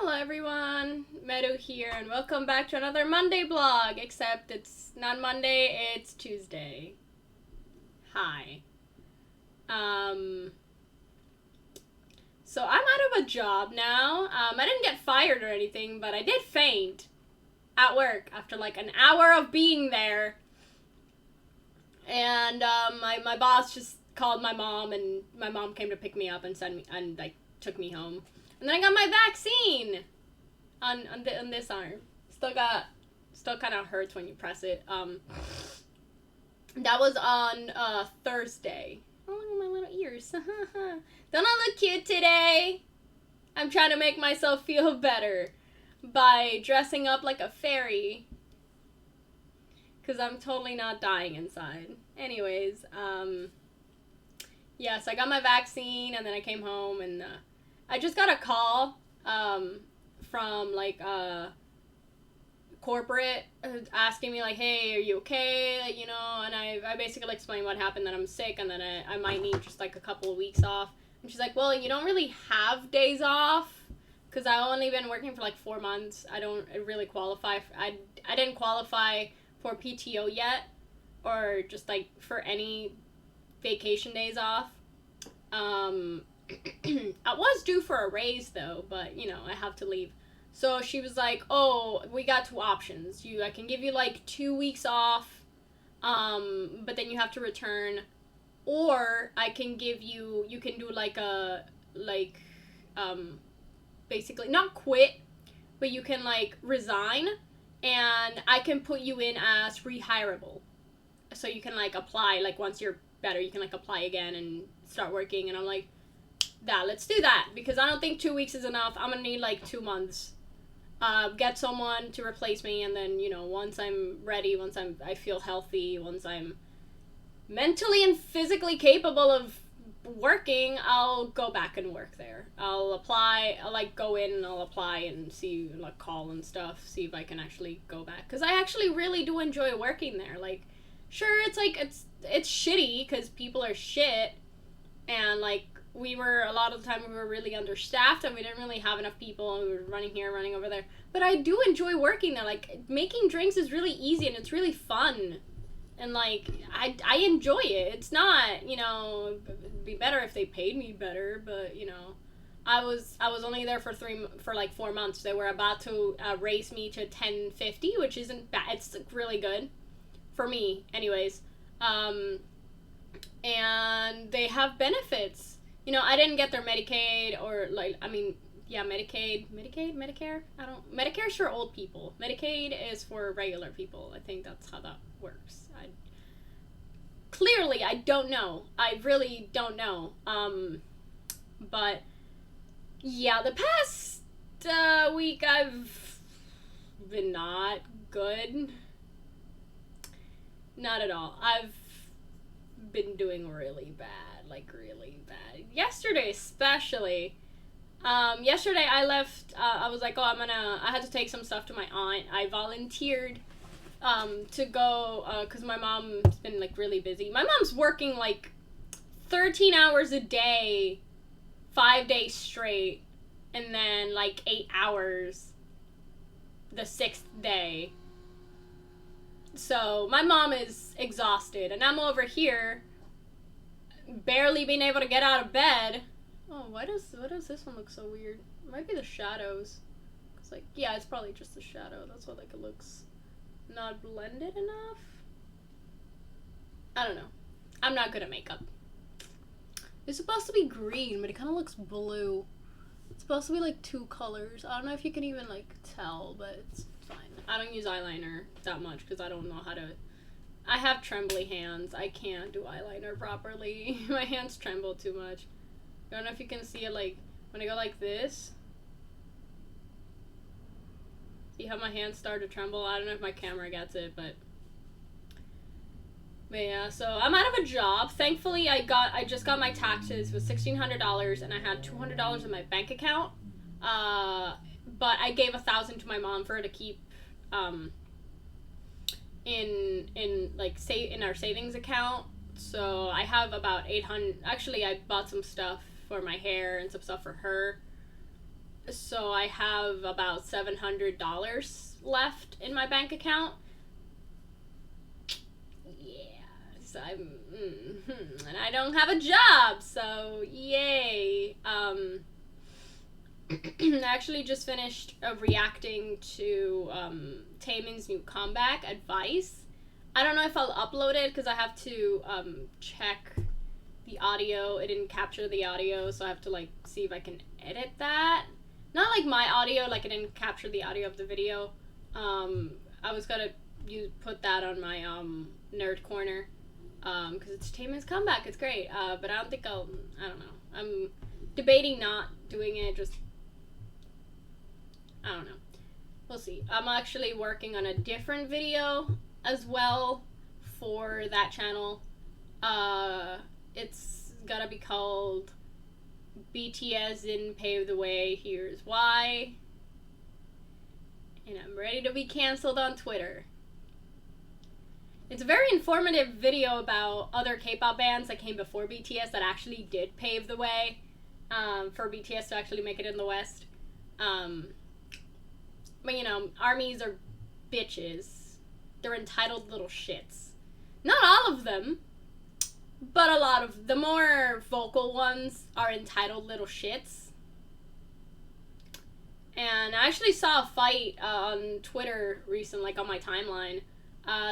Hello everyone, Meru here, and welcome back to another Monday blog, except it's not Monday, it's Tuesday. Hi. So I'm out of a job now. I didn't get fired or anything, but I did faint at work after like an hour of being there. And my boss just called my mom, and my mom came to pick me up and send me and like took me home. And then I got my vaccine on this arm. Still kind of hurts when you press it. That was on Thursday. Oh, look at my little ears. Don't I look cute today? I'm trying to make myself feel better by dressing up like a fairy. Because I'm totally not dying inside. Anyways, yes, I got my vaccine, and then I came home, and I just got a call from like corporate asking me like, hey, are you okay, like, you know, and I basically explained what happened, that I'm sick and that I might need just like a couple of weeks off. And she's like, well, you don't really have days off because I've only been working for like 4 months. I don't really qualify I didn't qualify for PTO yet, or just like for any vacation days off. I was due for a raise though, but you know, I have to leave. So she was like, oh, we got two options. I can give you like 2 weeks off, but then you have to return, or I can give you can do like basically not quit, but you can like resign, and I can put you in as rehirable. So you can like apply, like once you're better, you can like apply again and start working. And I'm like, let's do that, because I don't think 2 weeks is enough. I'm gonna need like 2 months. Get someone to replace me, and then, you know, once I'm ready, once I feel healthy, once I'm mentally and physically capable of working, I'll go back and work there. I'll apply, I'll like go in and I'll apply and see, like call and stuff, see if I can actually go back. Because I actually really do enjoy working there. Like, sure, it's like, it's shitty because people are shit, and like, a lot of the time we were really understaffed and we didn't really have enough people, and we were running here, running over there. But I do enjoy working there. Like, making drinks is really easy and it's really fun. And like, I enjoy it. It's not, you know, it'd be better if they paid me better, but you know, I was only there for 4 months. They were about to raise me to $10.50, which isn't bad. It's really good for me, anyways. And they have benefits. You know, I didn't get their Medicaid, or like, I mean, yeah, Medicare. Medicare's for old people. Medicaid is for regular people. I think that's how that works. Clearly, I don't know. I really don't know. But yeah, the past week I've been not good. Not at all. I've been doing really bad, like really bad. Yesterday especially. Yesterday I left, I was like, I had to take some stuff to my aunt. I volunteered to go, because my mom's been like really busy. My mom's working like 13 hours a day, 5 days straight, and then like 8 hours the 6th day. So my mom is exhausted, and I'm over here barely being able to get out of bed. Oh, why does this one look so weird? It might be the shadows. It's like, yeah, it's probably just the shadow. That's why like it looks not blended enough. I don't know. I'm not good at makeup. It's supposed to be green, but it kind of looks blue. It's supposed to be like 2 colors. I don't know if you can even like tell, but it's fine. I don't use eyeliner that much because I don't know how to. I have trembly hands. I can't do eyeliner properly. My hands tremble too much. I don't know if you can see it, like when I go like this. See how my hands start to tremble? I don't know if my camera gets it, but yeah, so I'm out of a job. Thankfully, I just got my taxes. It was $1,600, and I had $200 in my bank account. But I gave $1,000 to my mom for her to keep in our savings account. So I have about 800. Actually, I bought some stuff for my hair and some stuff for her. So I have about $700 left in my bank account. Yeah, so and I don't have a job, so yay. I actually just finished reacting to Taemin's new comeback, Advice. I don't know if I'll upload it because I have to check the audio. It didn't capture the audio, so I have to like see if I can edit that. Not like my audio, like it didn't capture the audio of the video. I was gonna put that on my nerd corner because it's Taemin's comeback. It's great, but I don't think I don't know. I'm debating not doing it. Just I don't know. We'll see. I'm actually working on a different video as well for that channel. It's gonna be called BTS Didn't Pave the Way, Here's Why. And I'm ready to be canceled on Twitter. It's a very informative video about other K-pop bands that came before BTS that actually did pave the way for BTS to actually make it in the West. But you know, ARMYs are bitches. They're entitled little shits. Not all of them, but a lot of the more vocal ones are entitled little shits. And I actually saw a fight on Twitter recently, like on my timeline.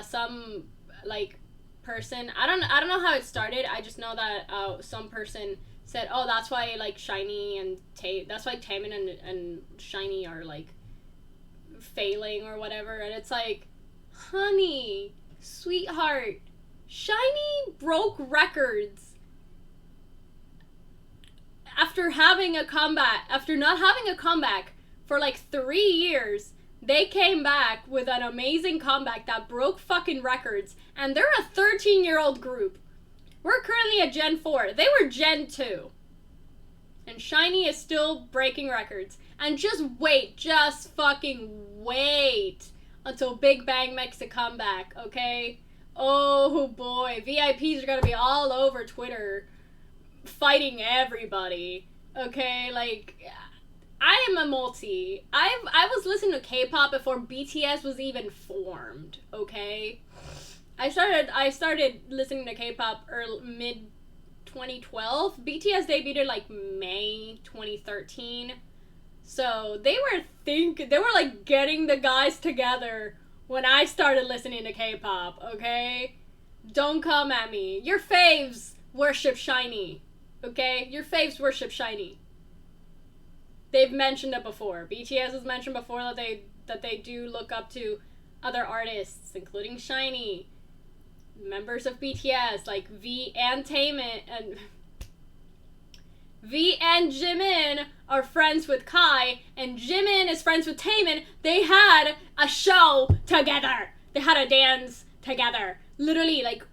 Some like person, I don't know how it started. I just know that some person said, "Oh, that's why like SHINee and that's why Taemin and SHINee are like failing or whatever." And it's like, honey, sweetheart, SHINee broke records after having a comeback, after not having a comeback for like 3 years. They came back with an amazing comeback that broke fucking records, and they're a 13-year-old group. We're currently at Gen 4. They were Gen 2. And SHINee is still breaking records. And just fucking wait until Big Bang makes a comeback, okay? Oh boy, VIPs are gonna be all over Twitter fighting everybody, okay? Like, I am a multi. I was listening to K-pop before BTS was even formed, okay? I started listening to K-pop mid 2012. BTS debuted in like May 2013. So they were like getting the guys together when I started listening to K-pop, okay? Don't come at me. Your faves worship SHINee, okay? Your faves worship SHINee. They've mentioned it before. BTS has mentioned before that they do look up to other artists, including SHINee. Members of BTS like V and Taemin and V and Jimin are friends with Kai, and Jimin is friends with Taemin. They had a show together. They had a dance together. Literally, like,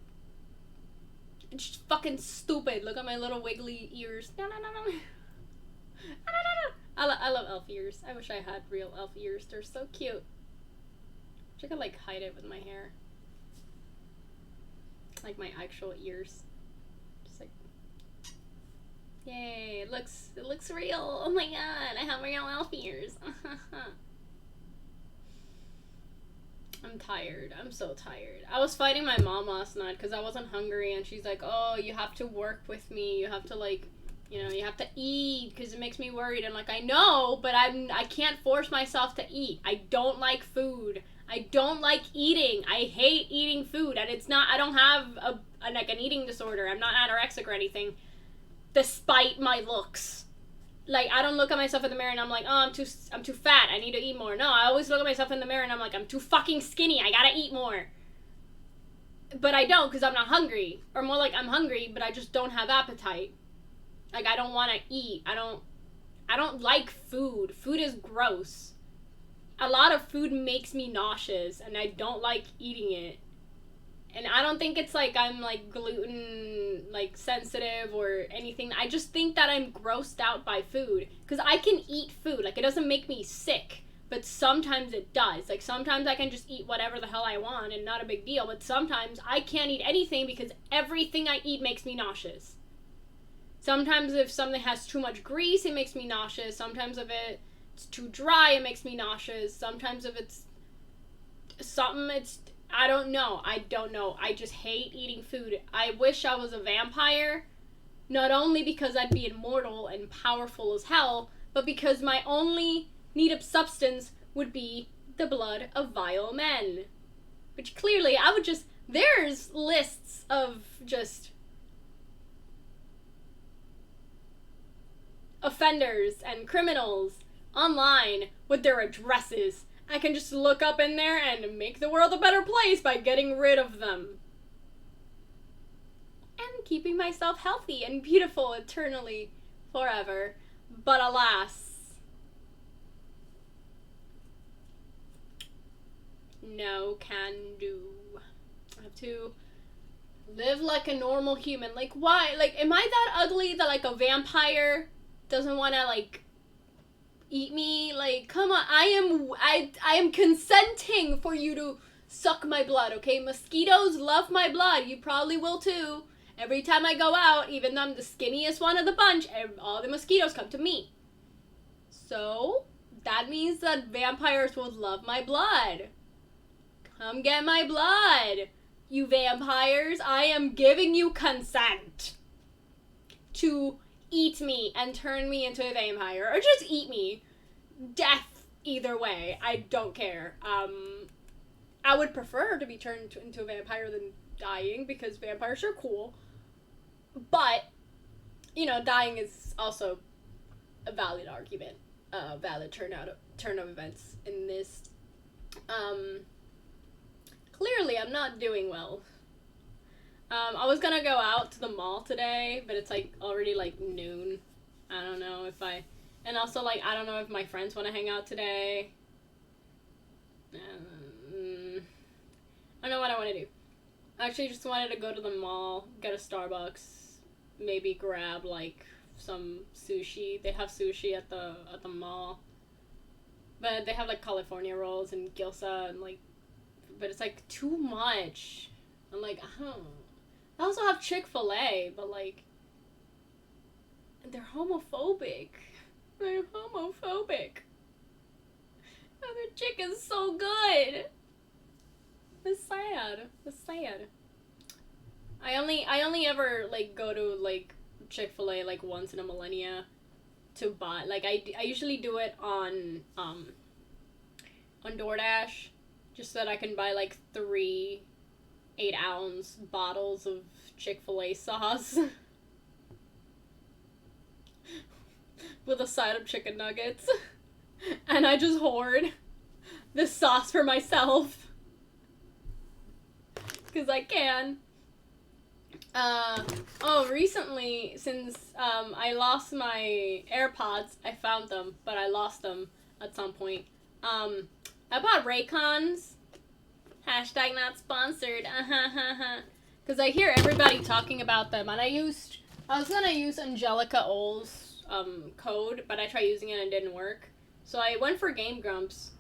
it's just fucking stupid. Look at my little wiggly ears. No. I love elf ears. I wish I had real elf ears. They're so cute. I could like hide it with my hair. Like my actual ears. Just like, yay, it looks real. Oh my god, I have real elf ears. I'm tired. I'm so tired. I was fighting my mom last night because I wasn't hungry, and she's like, "Oh, you have to work with me. You have to like, you know, you have to eat because it makes me worried." And like, I know, but I can't force myself to eat. I don't like food. I don't like eating. I hate eating food, and it's not. I don't have like an eating disorder. I'm not anorexic or anything, despite my looks. Like, I don't look at myself in the mirror and I'm like, oh, I'm too fat. I need to eat more. No, I always look at myself in the mirror and I'm like, I'm too fucking skinny. I gotta eat more. But I don't because I'm not hungry, or more like I'm hungry, but I just don't have appetite. Like, I don't want to eat. I don't like food. Food is gross. A lot of food makes me nauseous, and I don't like eating it. And I don't think it's like I'm like gluten like sensitive or anything. I just think that I'm grossed out by food. Because I can eat food. Like, it doesn't make me sick. But sometimes it does. Like, sometimes I can just eat whatever the hell I want and not a big deal. But sometimes I can't eat anything because everything I eat makes me nauseous. Sometimes if something has too much grease, it makes me nauseous. Sometimes if it it's too dry, it makes me nauseous. Sometimes if it's something, I don't know. I just hate eating food. I wish I was a vampire, not only because I'd be immortal and powerful as hell, but because my only need of substance would be the blood of vile men. Which clearly I would just... There's lists of just offenders and criminals online with their addresses. I can just look up in there and make the world a better place by getting rid of them. And keeping myself healthy and beautiful eternally, forever. But alas, no can do. I have to live like a normal human. Like, why? Like, am I that ugly that, like, a vampire doesn't want to, like, eat me? Like, come on. I am consenting for you to suck my blood, okay? Mosquitoes love my blood. You probably will, too. Every time I go out, even though I'm the skinniest one of the bunch, all the mosquitoes come to me. So, that means that vampires would love my blood. Come get my blood, you vampires. I am giving you consent to eat me and turn me into a vampire. Or just eat me. Death, either way. I don't care. I would prefer to be turned into a vampire than dying, because vampires are cool. But, you know, dying is also a valid argument. Valid turn of events in this. Clearly, I'm not doing well. I was gonna go out to the mall today, but it's, like, already, like, noon. I don't know if and also, like, I don't know if my friends want to hang out today. I don't know what I want to do. I actually just wanted to go to the mall, get a Starbucks, maybe grab, like, some sushi. They have sushi at the mall. But they have, like, California rolls and gyoza and, like, but it's, like, too much. I'm like, I don't know. They also have Chick-fil-A, but, like, they're homophobic. They're homophobic. And their chicken's so good. It's sad. It's sad. I only ever, like, go to, like, Chick-fil-A, like, once in a millennia to buy. Like, I usually do it on DoorDash, just so that I can buy, like, 3 8-ounce bottles of Chick-fil-A sauce with a side of chicken nuggets. And I just hoard this sauce for myself. Because I can. Recently, since I lost my AirPods, I found them, but I lost them at some point. I bought Raycons. Hashtag not sponsored. Because I hear everybody talking about them, and I was gonna use Angelica Oll's code, but I tried using it and it didn't work. So I went for Game Grumps,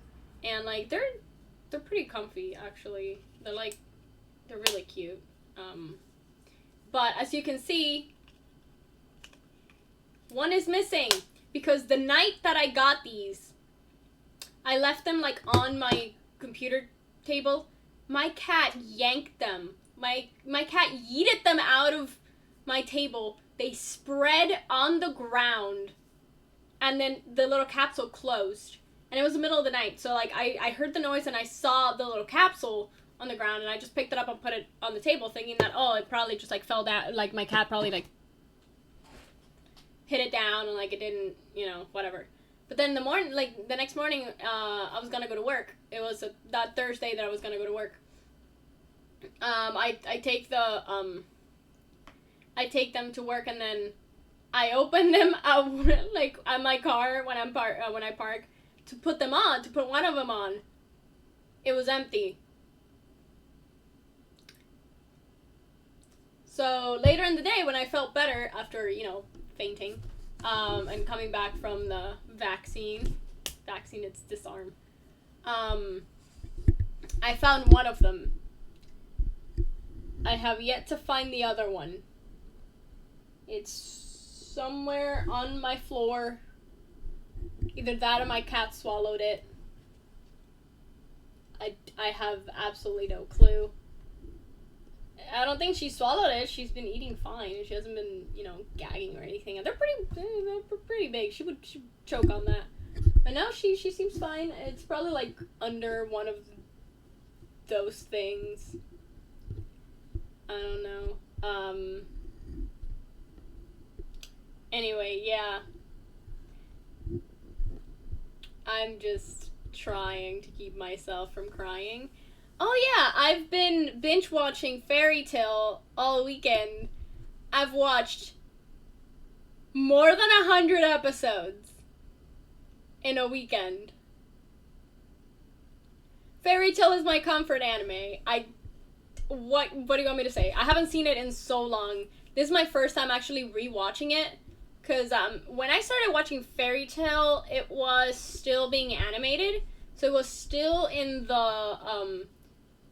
and, like, they're pretty comfy, actually. They're really cute. But as you can see, one is missing, because the night that I got these, I left them, like, on my computer table. My cat yanked them. My cat yeeted them out of my table. They spread on the ground, and then the little capsule closed. And it was the middle of the night, so, like, I heard the noise and I saw the little capsule on the ground, and I just picked it up and put it on the table, thinking that, oh, it probably just, like, fell down, like, my cat probably, like, hit it down, and, like, it didn't, you know, whatever. But then the next morning, I was gonna go to work. It was that Thursday that I was gonna go to work. I take them to work, and then I open them out, like, at my car when I park, to put one of them on. It was empty. So later in the day, when I felt better after, you know, fainting, and coming back from the vaccine, it's disarm, I found one of them. I have yet to find the other one. It's somewhere on my floor. Either that or my cat swallowed it. I have absolutely no clue. I don't think she swallowed it. She's been eating fine. She hasn't been, gagging or anything. And they're pretty big. She would choke on that. But no, she seems fine. It's probably like under one of those things. I don't know. Anyway, yeah. I'm just trying to keep myself from crying. Oh yeah, I've been binge watching Fairy Tail all weekend. I've watched more than 100 episodes in a weekend. Fairy Tail is my comfort anime. What do you want me to say? I haven't seen it in so long. This is my first time actually rewatching it. Because when I started watching Fairy Tail, it was still being animated. So it was still in the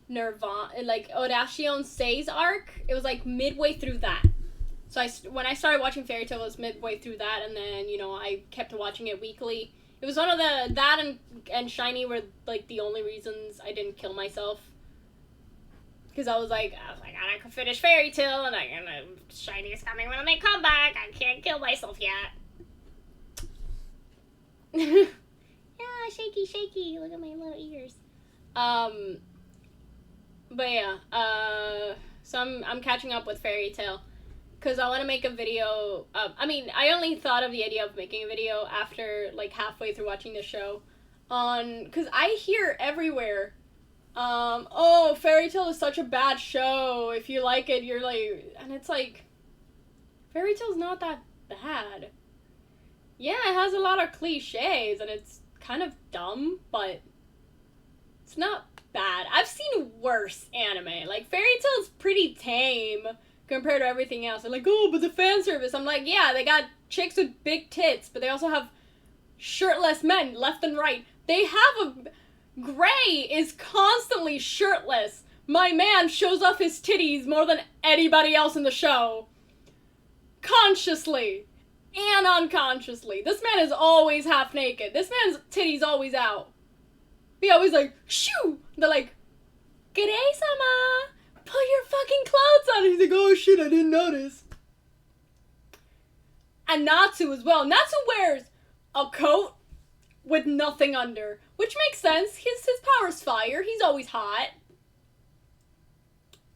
Nirvana, like Audacion Sei's arc. It was like midway through that. So when I started watching Fairy Tail, it was midway through that. And then, I kept watching it weekly. It was one of that and Shiny were like the only reasons I didn't kill myself. Because I was like, I can finish Fairy Tail, and Shiny is coming when they come back. I can't kill myself yet. Yeah, shaky. Look at my little ears. But yeah, so I'm catching up with Fairy Tail. Because I want to make a video. I only thought of the idea of making a video after, like, halfway through watching the show. Because I hear everywhere, Fairy Tail is such a bad show. If you like it, you're like... And it's like... Fairy Tail's not that bad. Yeah, it has a lot of cliches, and it's kind of dumb, but... It's not bad. I've seen worse anime. Like, Fairy Tail's pretty tame compared to everything else. They're like, oh, but the fan service. I'm like, yeah, they got chicks with big tits, but they also have shirtless men left and right. They have a... Gray is constantly shirtless. My man shows off his titties more than anybody else in the show. Consciously and unconsciously. This man is always half naked. This man's titties always out. He always like, shoo! They're like, g'day, sama! Put your fucking clothes on! He's like, oh shit, I didn't notice. And Natsu as well. Natsu wears a coat with nothing under. Which makes sense. His power's fire. He's always hot.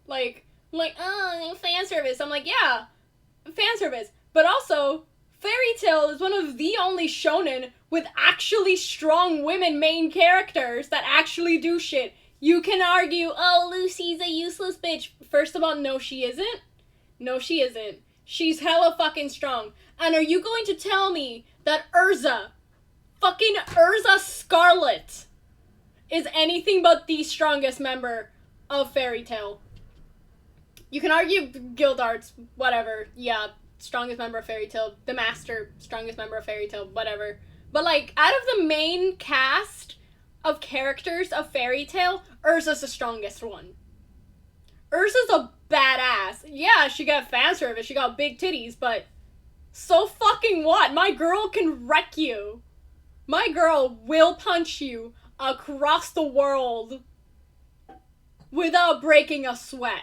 Like, fan service. I'm like, yeah, fan service. But also, Fairy Tail is one of the only shonen with actually strong women main characters that actually do shit. You can argue, oh, Lucy's a useless bitch. First of all, no, she isn't. No, she isn't. She's hella fucking strong. And are you going to tell me that fucking Urza Scarlet is anything but the strongest member of Fairy Tail? You can argue guild arts, whatever. Yeah, strongest member of Fairy Tail. The Master, strongest member of Fairy Tail, whatever. But, like, out of the main cast of characters of Fairy Tail, Urza's the strongest one. Urza's a badass. Yeah, she got fan service, she got big titties, but so fucking what? My girl can wreck you. My girl will punch you across the world without breaking a sweat.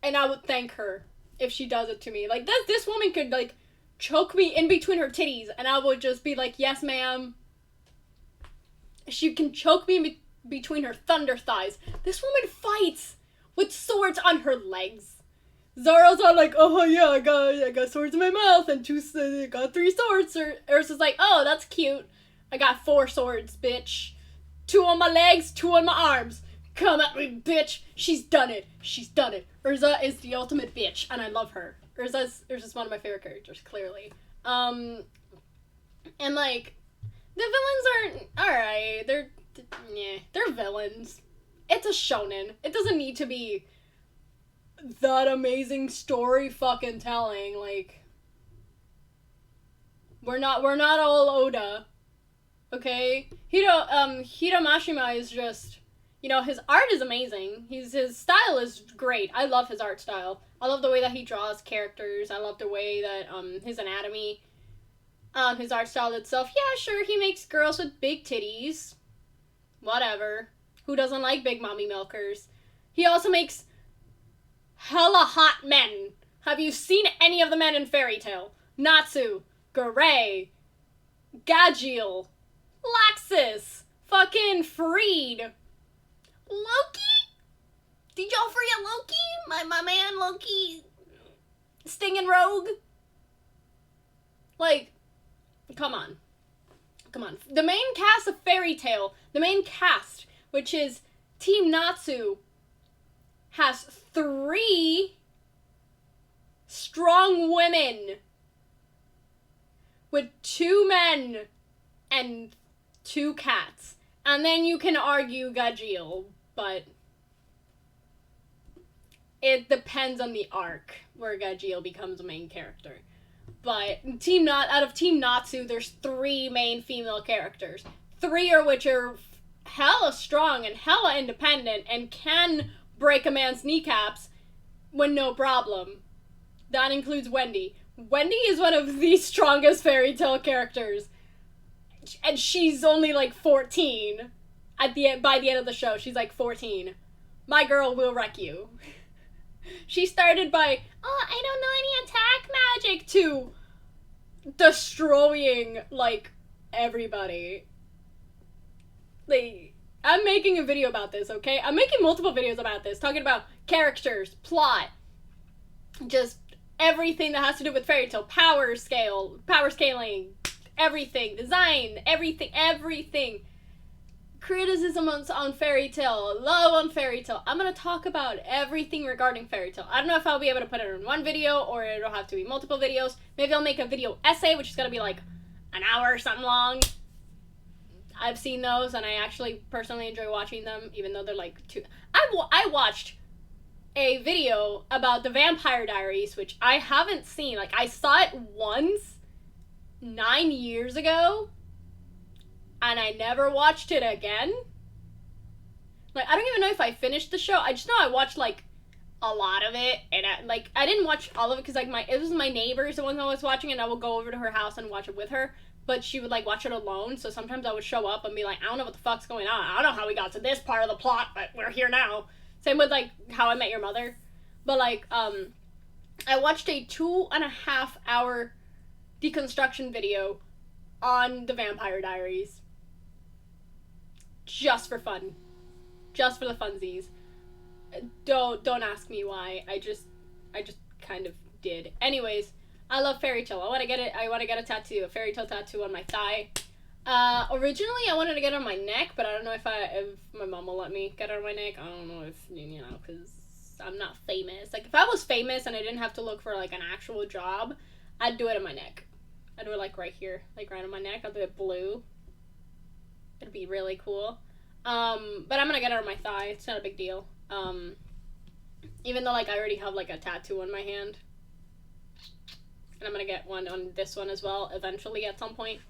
And I would thank her if she does it to me. Like, this woman could, like, choke me in between her titties, and I would just be like, yes, ma'am. She can choke me in between her thunder thighs. This woman fights with swords on her legs. Zoro's all like, oh yeah, I got swords in my mouth and I got 3 swords. Ursa's like, oh, that's cute. I got 4 swords, bitch. 2 on my legs, 2 on my arms. Come at me, bitch. She's done it. Urza is the ultimate bitch, and I love her. Urza's one of my favorite characters, clearly. And like, the villains aren't alright. They're villains. It's a shonen. It doesn't need to be that amazing story fucking telling. Like, we're not all Oda, okay? Hiro Mashima is just, his art is amazing. His style is great. I love his art style. I love the way that he draws characters. I love the way that his anatomy. His art style itself, yeah, sure, he makes girls with big titties. Whatever. Who doesn't like big mommy milkers? He also makes hella hot men. Have you seen any of the men in Fairy Tail? Natsu, Gray, Gagiel, Laxus, fucking Freed, Loki? Did y'all forget Loki? My man Loki, Sting and Rogue? Like, come on. Come on. The main cast of Fairy Tail, the main cast, which is Team Natsu, has 3 strong women with 2 men and 2 cats. And then you can argue Gagiel, but it depends on the arc where Gagiel becomes a main character. But out of Team Natsu, there's 3 main female characters. 3 of which are hella strong and hella independent and can break a man's kneecaps with no problem. That includes Wendy. Wendy is one of the strongest Fairy Tail characters. And she's only like 14. By the end of the show, she's like 14. My girl will wreck you. She started by, I don't know any attack magic, to destroying, like, everybody. Like, I'm making a video about this, okay? I'm making multiple videos about this, talking about characters, plot, just everything that has to do with Fairy Tail, power scaling, everything, design, everything. Criticisms on Fairy Tail, love on Fairy Tail. I'm gonna talk about everything regarding Fairy Tail. I don't know if I'll be able to put it in one video or it'll have to be multiple videos. Maybe I'll make a video essay, which is gonna be like an hour or something long. I've seen those and I actually personally enjoy watching them, even though they're like 2. I watched a video about the Vampire Diaries, which I haven't seen. Like, I saw it once 9 years ago. And I never watched it again. Like, I don't even know if I finished the show. I just know I watched, like, a lot of it. And, I didn't watch all of it because, like, it was my neighbors, the one I was watching, and I would go over to her house and watch it with her. But she would, like, watch it alone. So sometimes I would show up and be like, I don't know what the fuck's going on. I don't know how we got to this part of the plot, but we're here now. Same with, like, How I Met Your Mother. But, like, I watched a 2.5 hour deconstruction video on the Vampire Diaries. Just for fun. Just for the funsies. Don't ask me why. I just kind of did. Anyways, I love Fairy Tail. I want to get a tattoo, a Fairy Tail tattoo on my thigh. Originally I wanted to get it on my neck, but I don't know if my mom will let me get it on my neck. I don't know if, because I'm not famous. Like, if I was famous and I didn't have to look for, like, an actual job, I'd do it on my neck. I'd do it, like, right here. Like, right on my neck. I'll do it blue. It'd be really cool. But I'm gonna get it on my thigh. It's not a big deal. Even though, like, I already have, like, a tattoo on my hand. And I'm gonna get one on this one as well, eventually, at some point.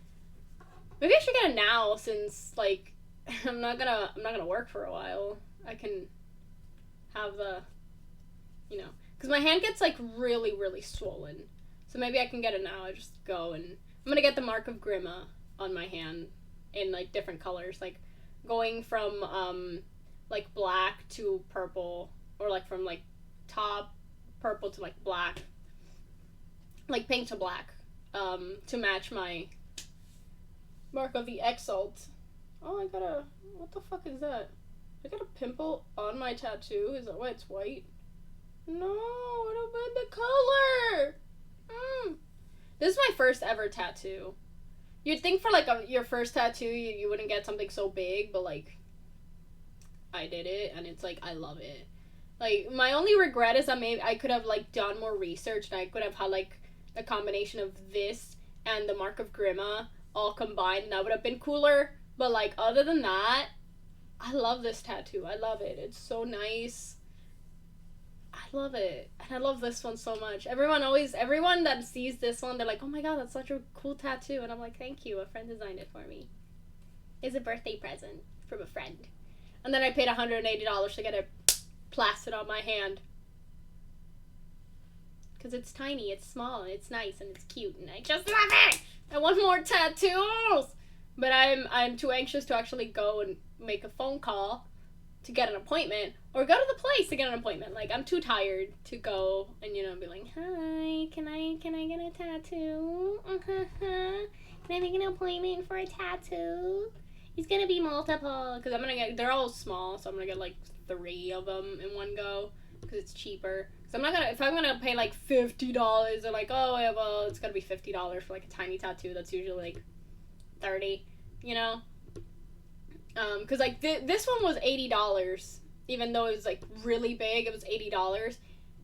Maybe I should get it now, since, like, I'm not gonna work for a while. I can have the, because my hand gets, like, really, really swollen. So maybe I can get it now. I just go and I'm gonna get the Mark of Grima on my hand in, like, different colors, like going from like black to purple, or like from like top purple to like black, like pink to black, to match my Mark of the Exalt. Oh, what the fuck is that? I got a pimple on my tattoo. Is that why it's white? No, I don't mind the color. This is my first ever tattoo. You'd think for, like, your first tattoo, you wouldn't get something so big, but, like, I did it, and it's, like, I love it. Like, my only regret is that maybe I could have, like, done more research, and I could have had, like, a combination of this and the Mark of Grima all combined, and that would have been cooler. But, like, other than that, I love this tattoo. I love it. It's so nice. I love it. And I love this one so much. Everyone that sees this one, they're like, oh my god, that's such a cool tattoo. And I'm like, thank you. A friend designed it for me. It's a birthday present from a friend. And then I paid $180 to get it plastered on my hand. Because it's tiny, it's small, and it's nice, and it's cute, and I just love it! I want more tattoos. But I'm too anxious to actually go and make a phone call to get an appointment or go to the place to get an appointment. Like, I'm too tired to go and, you know, be like, hi, can I get a tattoo? Can I make an appointment for a tattoo? It's gonna be multiple because they're all small, so I'm gonna get like 3 of them in one go because it's cheaper. So if I'm gonna pay like $50, they're like, oh yeah, well, it's gonna be $50 for like a tiny tattoo that's usually like 30, you know? Because like this one was $80, even though it was like really big. It was $80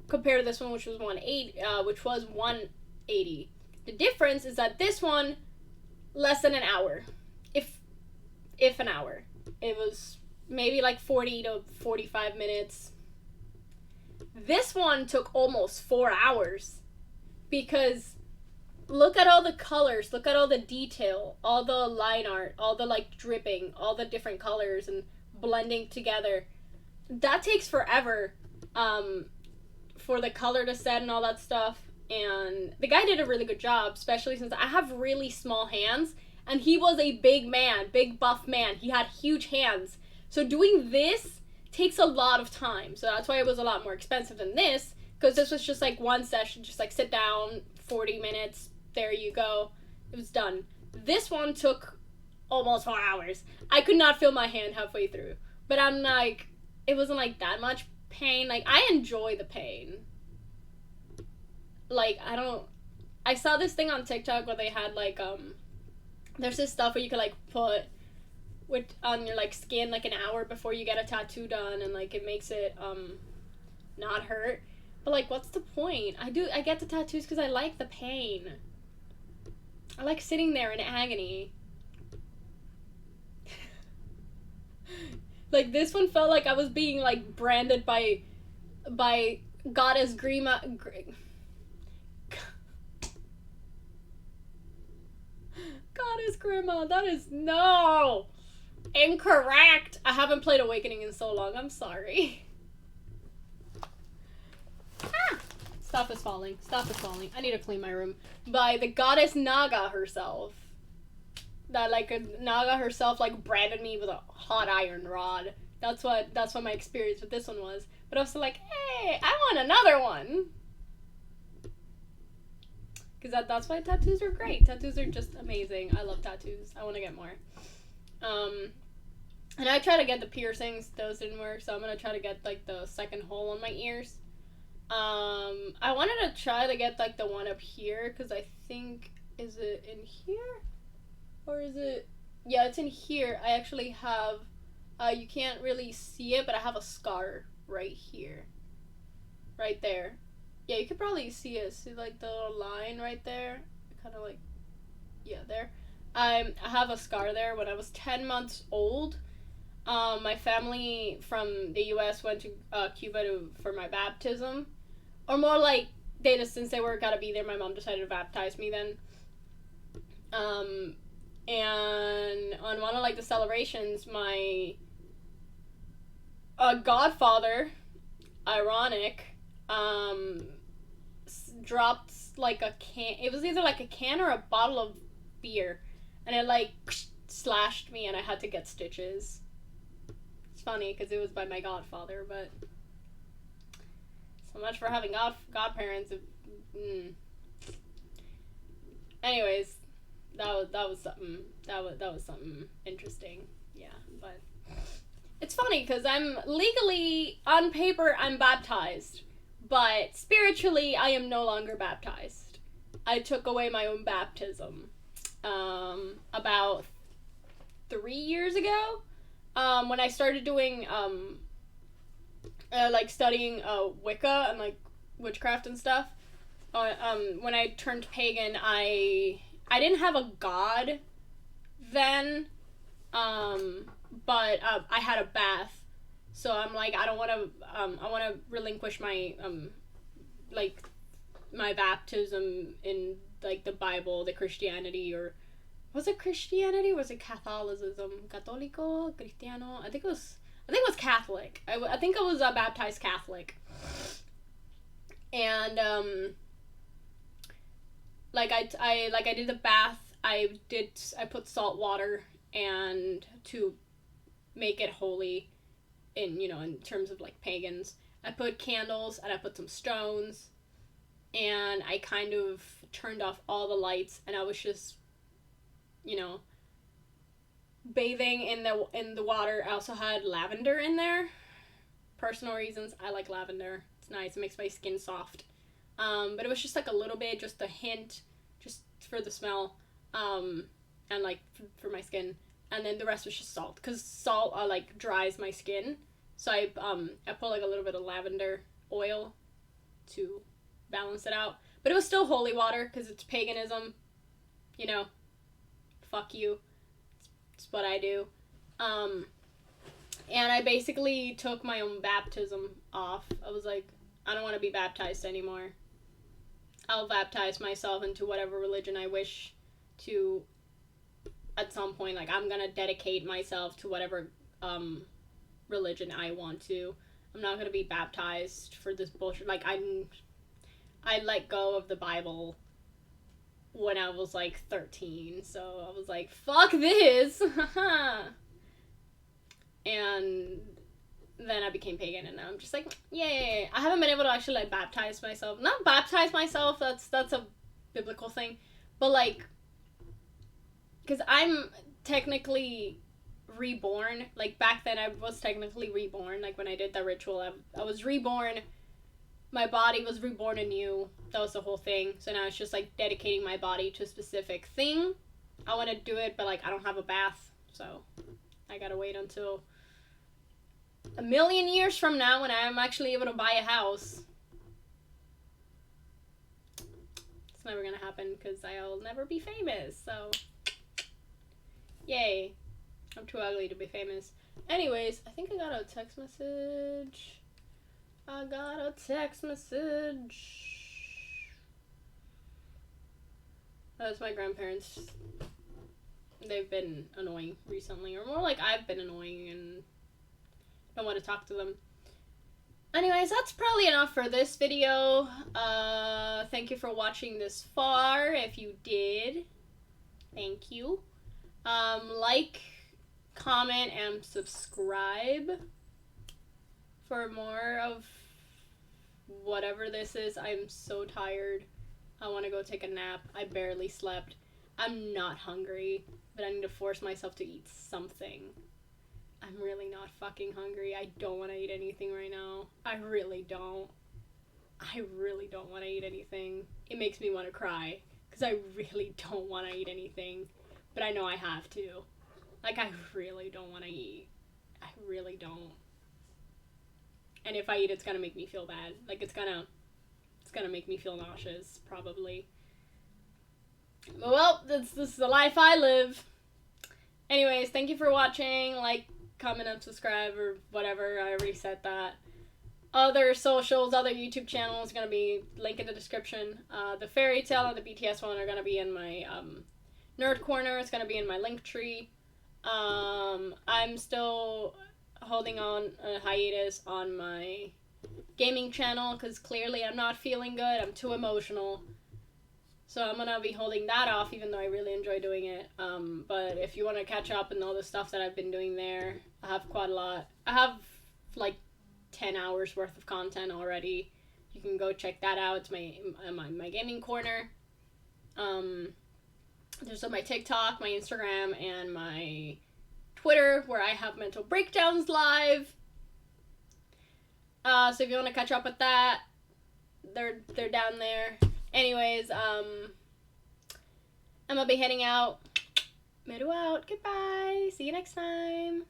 compared to this one, which was $180. The difference is that this one less than an hour, if an hour. It was maybe like 40 to 45 minutes. This one took almost 4 hours because look at all the colors, look at all the detail, all the line art, all the like dripping, all the different colors and blending together. That takes forever for the color to set and all that stuff. And the guy did a really good job, especially since I have really small hands and he was a big man, big buff man. He had huge hands. So doing this takes a lot of time. So that's why it was a lot more expensive than this, because this was just like one session, just like sit down, 40 minutes, there you go. It was done. This one took almost 4 hours. I could not feel my hand halfway through. But I'm like, it wasn't like that much pain. Like, I enjoy the pain. Like, I saw this thing on TikTok where they had like, there's this stuff where you could like put on your like skin like an hour before you get a tattoo done, and like it makes it not hurt. But like, what's the point? I get the tattoos because I like the pain. I like sitting there in agony. Like, this one felt like I was being like branded by Goddess Grima. Goddess Grima. That is no. Incorrect! I haven't played Awakening in so long. I'm sorry. Ah! Stuff is falling. I need to clean my room. By the goddess Naga herself. That like a Naga herself like branded me with a hot iron rod. That's what my experience with this one was. But I was like, hey, I want another one. Because that's why tattoos are great. Tattoos are just amazing. I love tattoos. I want to get more. And I tried to get the piercings. Those didn't work, so I'm going to try to get, like, the second hole on my ears. I wanted to try to get, like, the one up here, because I think, is it in here? Or is it, yeah, it's in here. I actually have, you can't really see it, but I have a scar right here. Right there. Yeah, you could probably see it. See, like, the little line right there? Kind of like, yeah, there. I have a scar there. When I was 10 months old, my family from the U.S. went to Cuba for my baptism. Or more like, since they were gotta be there, my mom decided to baptize me then. And on one of, like, the celebrations, my godfather, ironic, dropped, like, a can. It was either, like, a can or a bottle of beer. And it, like, slashed me, and I had to get stitches. It's funny, because it was by my godfather, but... So much for having godparents. Anyways, that was something. That was something interesting. Yeah, but... It's funny, because I'm legally, on paper, I'm baptized. But spiritually, I am no longer baptized. I took away my own baptism. About 3 years ago, when I started doing, like, studying, Wicca and, like, witchcraft and stuff, when I turned pagan, I didn't have a god then, but, I had a bath, so I'm like, I don't want to, I want to relinquish my, like, my baptism in, like, the Bible, the Christianity, or was it Christianity or was it Catholicism? Católico? Cristiano? I think it was Catholic. I think I was a baptized Catholic. And, like, I did the bath I put salt water and to make it holy in terms of like pagans. I put candles and I put some stones and I kind of turned off all the lights and I was just, bathing in the water. I also had lavender in there. Personal reasons, I like lavender. It's nice. It makes my skin soft. But it was just like a little bit, just a hint, just for the smell, and like for my skin. And then the rest was just salt, because salt like dries my skin. So I put like a little bit of lavender oil to balance it out. But it was still holy water because it's paganism. Fuck you. It's what I do. And I basically took my own baptism off. I was like, I don't want to be baptized anymore. I'll baptize myself into whatever religion I wish to at some point. Like, I'm gonna dedicate myself to whatever religion I want to. I'm not gonna be baptized for this bullshit. Like, I let go of the Bible when I was like 13, so I was like, fuck this. And then I became pagan, and now I'm just like, yay. I haven't been able to actually like baptize myself. Not baptize myself, that's a biblical thing, but like, because I'm technically reborn. Like, back then I was technically reborn. Like, when I did that ritual, I was reborn. My body was reborn anew. That was the whole thing. So now it's just like dedicating my body to a specific thing. I want to do it, but like I don't have a bath, so I gotta wait until a million years from now when I'm actually able to buy a house. It's never gonna happen because I'll never be famous, so yay. I'm too ugly to be famous. Anyways, I think I got a text message. That's my grandparents. They've been annoying recently, or more like I've been annoying and don't want to talk to them. Anyways, that's probably enough for this video. Thank you for watching this far. If you did, thank you. Like, comment, and subscribe for more of whatever this is. I'm so tired. I want to go take a nap. I barely slept. I'm not hungry, but I need to force myself to eat something. I'm really not fucking hungry. I don't want to eat anything right now. I really don't. I really don't want to eat anything. It makes me want to cry, because I really don't want to eat anything, but I know I have to. Like, I really don't want to eat. I really don't. And if I eat, it's gonna make me feel bad. Like, it's gonna make me feel nauseous, probably. Well, this is the life I live. Anyways, thank you for watching. Like, comment, and subscribe, or whatever. I already said that. Other socials, other YouTube channels, gonna be link in the description. The fairy tale and the BTS one are gonna be in my nerd corner. It's gonna be in my Linktree. I'm still holding on a hiatus on my gaming channel because clearly I'm not feeling good. I'm too emotional. So I'm gonna be holding that off, even though I really enjoy doing it. But if you want to catch up and all the stuff that I've been doing there, I have quite a lot. I have like 10 hours worth of content already. You can go check that out. It's my gaming corner. There's my TikTok, my Instagram, and my Twitter, where I have mental breakdowns live. So if you want to catch up with that, they're down there. Anyways, I'm gonna be heading out. Meru out. Goodbye. See you next time.